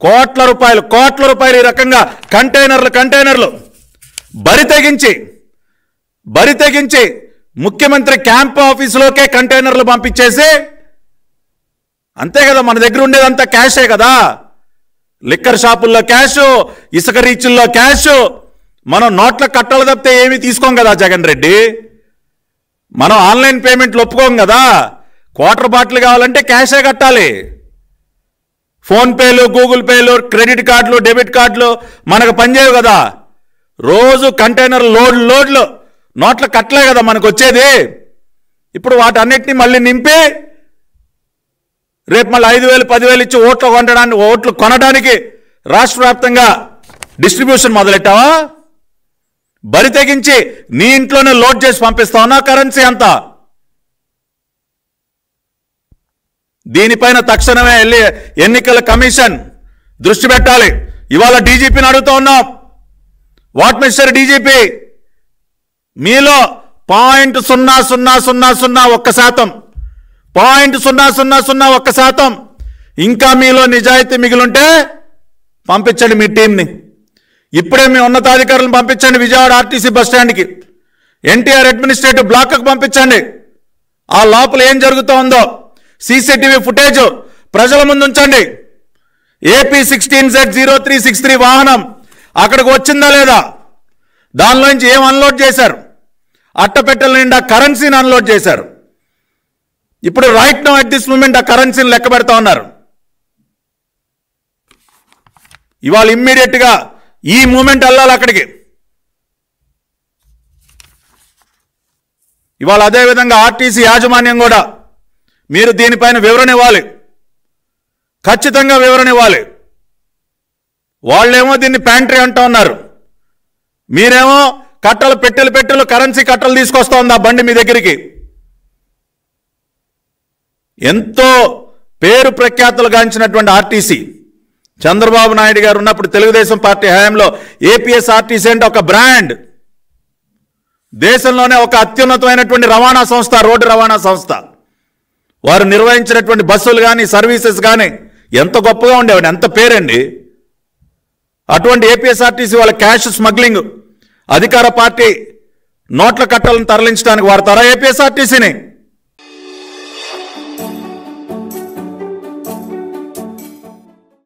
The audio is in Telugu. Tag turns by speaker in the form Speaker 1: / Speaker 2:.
Speaker 1: కోట్ల రూపాయలు ఈ రకంగా కంటైనర్లు బరి తెగించి ముఖ్యమంత్రి క్యాంప్ ఆఫీసులోకే కంటైనర్లు పంపించేసి, అంతే కదా, మన దగ్గర ఉండేదంతా క్యాషే కదా, లిక్కర్ షాపుల్లో క్యాష్, ఇసుక రీచుల్లో క్యాష్, మనం నోట్ల కట్టలు తప్పితే ఏమీ తీసుకోం కదా జగన్ రెడ్డి. మనం ఆన్లైన్ పేమెంట్లు ఒప్పుకోం కదా, క్వార్టర్ బాటిల్ కావాలంటే క్యాషే కట్టాలి. ఫోన్పేలు, గూగుల్ పేలు, క్రెడిట్ కార్డులు, డెబిట్ కార్డులు మనకు పనిచేయవు కదా. రోజు కంటైనర్ లోడ్లు నోట్ల కట్టలే కదా మనకు వచ్చేది. ఇప్పుడు వాటన్నిటిని మళ్ళీ నింపి రేపు మళ్ళీ 5,000 10,000 ఇచ్చి ఓట్లు కొనడానికి రాష్ట్ర వ్యాప్తంగా డిస్ట్రిబ్యూషన్ మొదలెట్టావా? బరి తెగించి నీ ఇంట్లోనే లోడ్ చేసి పంపిస్తావునా కరెన్సీ అంతా? దీనిపైన తక్షణమే ఎన్నికల కమిషన్ దృష్టి పెట్టాలి. ఇవాళ డీజీపీని అడుగుతూ ఉన్నాం, వాట్ మిస్టర్ డీజీపీ, మీలో 0.0001% ఇంకా మీలో నిజాయితీ మిగిలింటే పంపించండి మీ టీంని. ఇప్పుడే మీ ఉన్నతాధికారులను పంపించండి విజయవాడ ఆర్టీసీ బస్టాండ్కి, ఎన్టీఆర్ అడ్మినిస్ట్రేటివ్ బ్లాక్కి పంపించండి. ఆ లోపల ఏం జరుగుతూ ఉందో సీసీటీవీ ఫుటేజ్ ప్రజల ముందు ఉంచండి. AP 16Z0363 వాహనం అక్కడికి వచ్చిందా లేదా, దానిలోంచి ఏం అన్లోడ్ చేశారు, అట్టపెట్టెల నిండా కరెన్సీని అన్లోడ్ చేశారు. ఇప్పుడు right now at this moment ఆ కరెన్సీని లెక్క పెడతా ఉన్నారు. ఇవాళ ఇమ్మీడియట్గా ఈ మూమెంట్ వెళ్ళాలి అక్కడికి. ఇవాళ అదేవిధంగా ఆర్టీసీ యాజమాన్యం కూడా మీరు దీనిపైన వివరణ ఇవ్వాలి, ఖచ్చితంగా వివరణ ఇవ్వాలి. వాళ్ళేమో దీన్ని ప్యాంట్రీ అంటూ ఉన్నారు, మీరేమో పెట్టెలు కరెన్సీ కట్టలు తీసుకొస్తా ఉంది ఆ బండి మీ దగ్గరికి. ఎంతో పేరు ప్రఖ్యాతులు గాంచినటువంటి ఆర్టీసీ, చంద్రబాబు నాయుడు గారు ఉన్నప్పుడు తెలుగుదేశం పార్టీ హయాంలో ఏపీఎస్ ఆర్టీసీ అంటే ఒక బ్రాండ్, దేశంలోనే ఒక అత్యున్నతమైనటువంటి రవాణా సంస్థ, రోడ్డు రవాణా సంస్థ. వారు నిర్వహించినటువంటి బస్సులు కానీ సర్వీసెస్ కానీ ఎంత గొప్పగా ఉండేవాడి, ఎంత పేరండి. అటువంటి ఏపీఎస్ఆర్టీసీ వాళ్ళ క్యాష్ స్మగ్లింగ్, అధికార పార్టీ నోట్ల కట్టలను తరలించడానికి వాడతారా ఏపీఎస్ఆర్టీసీని?